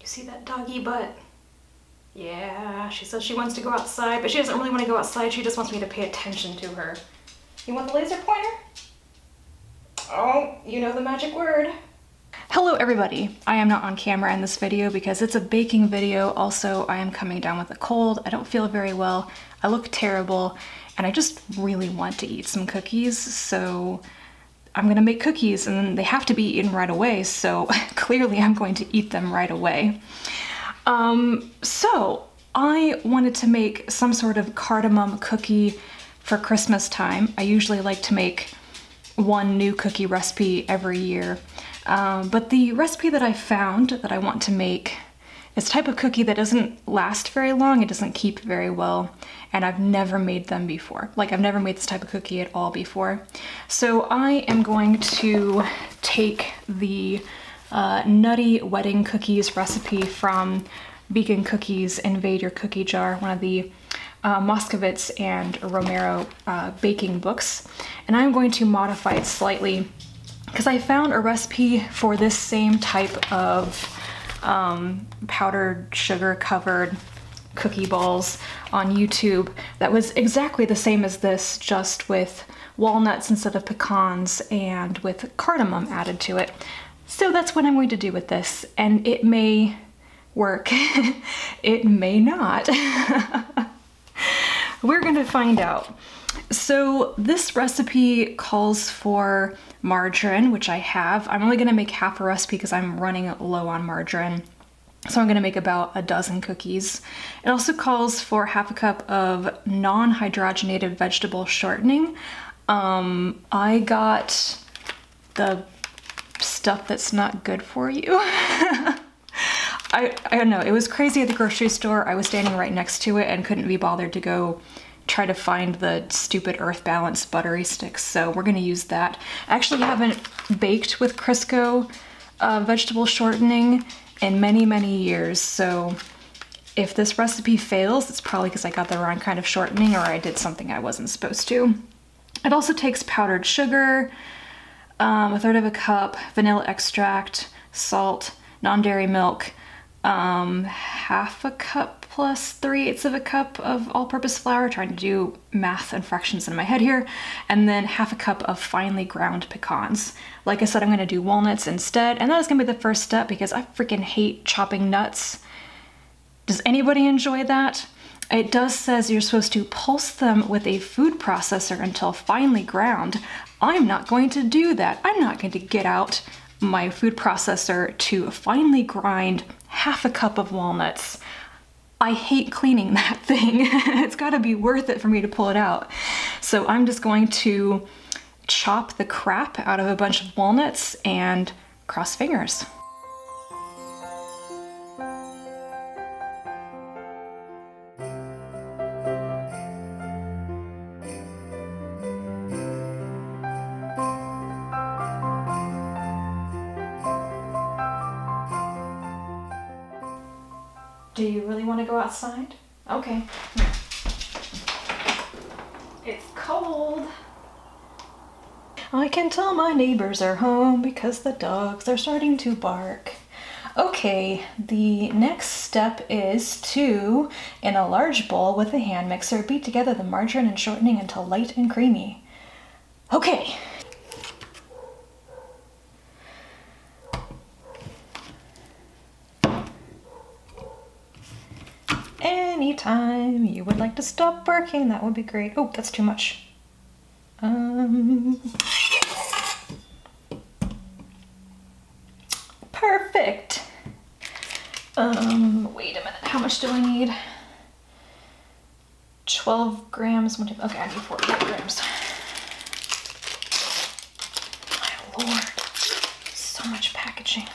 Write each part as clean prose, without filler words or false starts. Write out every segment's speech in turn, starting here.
You see that doggy butt? Yeah, she says she wants to go outside, but she doesn't really want to go outside. She just wants me to pay attention to her. You want the laser pointer? Oh, you know the magic word. Hello everybody. I am not on camera in this video because it's a baking video. Also, I am coming down with a cold. I don't feel very well. I look terrible, and I just really want to eat some cookies, so I'm gonna make cookies, and they have to be eaten right away, so clearly I'm going to eat them right away. So I wanted to make some sort of cardamom cookie for Christmas time. I usually like to make one new cookie recipe every year. But the recipe that I found that I want to make is a type of cookie that doesn't last very long, it doesn't keep very well, and I've never made them before. Like, I've never made this type of cookie at all before. So I am going to take the Nutty Wedding Cookies recipe from Vegan Cookies Invade Your Cookie Jar, one of the Moskovitz and Romero baking books, and I'm going to modify it slightly because I found a recipe for this same type of powdered sugar covered cookie balls on YouTube that was exactly the same as this, just with walnuts instead of pecans and with cardamom added to it. So that's what I'm going to do with this, and it may work. It may not. We're gonna find out. So this recipe calls for margarine, which I have. I'm only gonna make half a recipe because I'm running low on margarine. So I'm gonna make about a dozen cookies. It also calls for half a cup of non-hydrogenated vegetable shortening. I got the stuff that's not good for you. I don't know, it was crazy at the grocery store. I was standing right next to it and couldn't be bothered to go try to find the stupid Earth Balance buttery sticks, so we're gonna use that. I actually haven't baked with Crisco vegetable shortening in many, many years, so if this recipe fails, it's probably because I got the wrong kind of shortening or I did something I wasn't supposed to. It also takes powdered sugar, a third of a cup, vanilla extract, salt, non-dairy milk, half a cup plus 3/8 of a cup of all-purpose flour, trying to do math and fractions in my head here, and then half a cup of finely ground pecans. Like I said, I'm gonna do walnuts instead, and that is gonna be the first step because I freaking hate chopping nuts. Does anybody enjoy that? It does says you're supposed to pulse them with a food processor until finely ground. I'm not going to do that. I'm not going to get out my food processor to finely grind half a cup of walnuts. I hate cleaning that thing. It's gotta be worth it for me to pull it out. So I'm just going to chop the crap out of a bunch of walnuts and cross fingers. Do you really want to go outside? Okay. It's cold. I can tell my neighbors are home because the dogs are starting to bark. Okay, the next step is to, in a large bowl with a hand mixer, beat together the margarine and shortening until light and creamy. Okay. Anytime you would like to stop barking, that would be great. Oh, that's too much. Perfect. Wait a minute. How much do I need? 12 grams. Okay, I need 48 grams. My lord. So much packaging.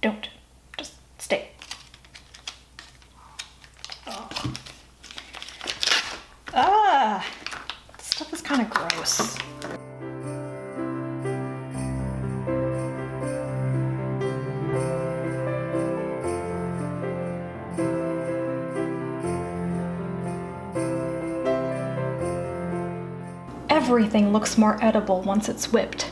Don't. Stay. Oh. Ah! This stuff is kind of gross. Everything looks more edible once it's whipped.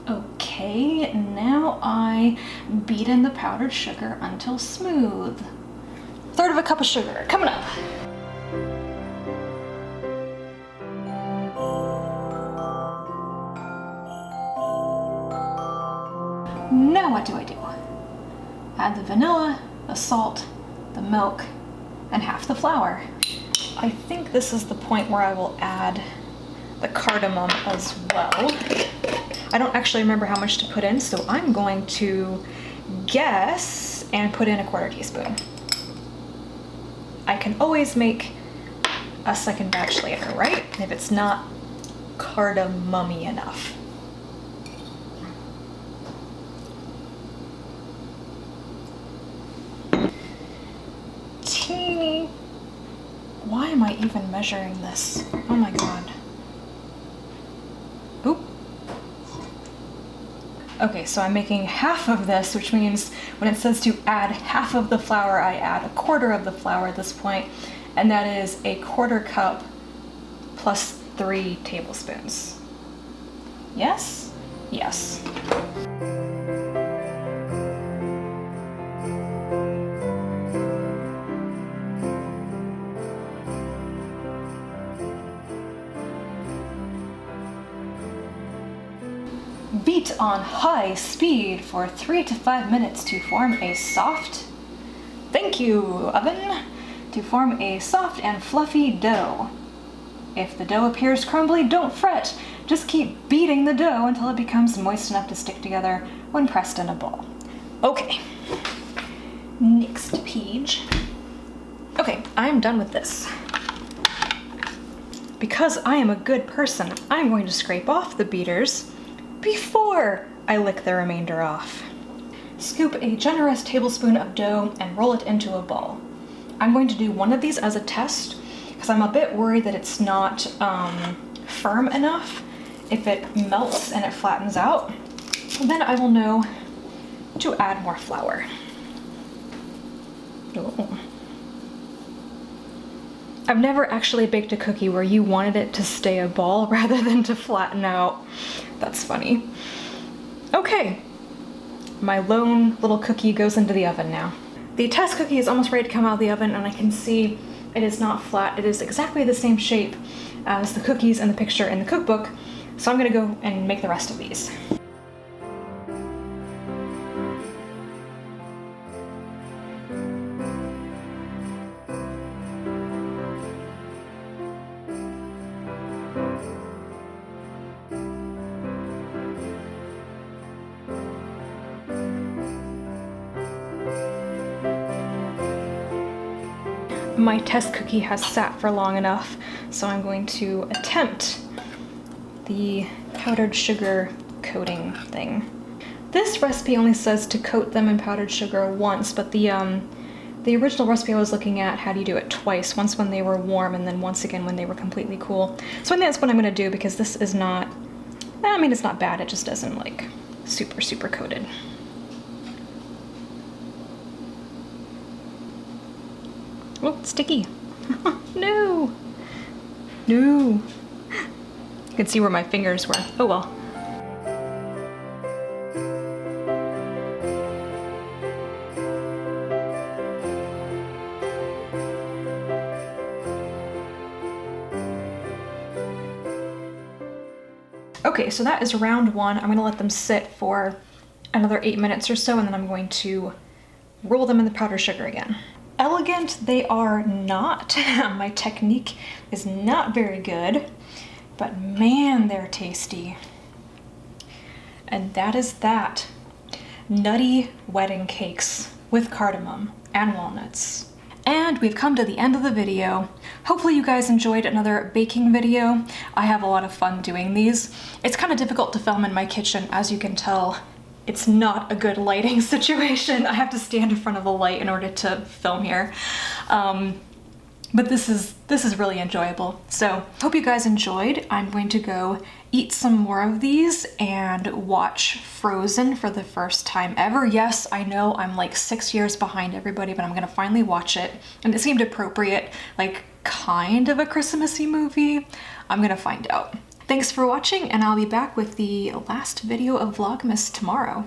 Okay. Okay, now I beat in the powdered sugar until smooth. 1/3 of a cup of sugar, coming up. Now what do I do? Add the vanilla, the salt, the milk, and half the flour. I think this is the point where I will add the cardamom as well. I don't actually remember how much to put in, so I'm going to guess and put in a 1/4 teaspoon. I can always make a second batch later, right? If it's not cardamom-y enough. Teeny. Why am I even measuring this? Oh my god. Oop. Okay, so I'm making half of this, which means when it says to add half of the flour, I add 1/4 of the flour at this point, and that is a 1/4 cup plus 3 tablespoons. Yes? Yes. Beat on high speed for 3 to 5 minutes to form a soft, thank you, oven, to form a soft and fluffy dough. If the dough appears crumbly, don't fret. Just keep beating the dough until it becomes moist enough to stick together when pressed in a ball. Okay, next page. Okay, I'm done with this. Because I am a good person, I'm going to scrape off the beaters before I lick the remainder off. Scoop a generous tablespoon of dough and roll it into a ball. I'm going to do one of these as a test because I'm a bit worried that it's not firm enough. If it melts and it flattens out, then I will know to add more flour. Oh. I've never actually baked a cookie where you wanted it to stay a ball rather than to flatten out. That's funny. Okay, my lone little cookie goes into the oven now. The test cookie is almost ready to come out of the oven, and I can see it is not flat. It is exactly the same shape as the cookies in the picture in the cookbook, so I'm gonna go and make the rest of these. My test cookie has sat for long enough, so I'm going to attempt the powdered sugar coating thing. This recipe only says to coat them in powdered sugar once, but the original recipe I was looking at had you do it twice, once when they were warm and then once again when they were completely cool. So I think that's what I'm gonna do because this is not, I mean, it's not bad, it just isn't like super coated. Oh, sticky. No. No. You can see where my fingers were. Oh well. Okay, so that is round one. I'm gonna let them sit for another 8 minutes or so, and then I'm going to roll them in the powdered sugar again. Elegant they are not. My technique is not very good, but man, they're tasty. And that is that. Nutty wedding cakes with cardamom and walnuts. And we've come to the end of the video. Hopefully you guys enjoyed another baking video. I have a lot of fun doing these. It's kind of difficult to film in my kitchen, as you can tell. It's not a good lighting situation. I have to stand in front of a light in order to film here. But this is really enjoyable. So hope you guys enjoyed. I'm going to go eat some more of these and watch Frozen for the first time ever. Yes, I know I'm like 6 years behind everybody, but I'm gonna finally watch it. And it seemed appropriate, like kind of a Christmassy movie. I'm gonna find out. Thanks for watching, and I'll be back with the last video of Vlogmas tomorrow.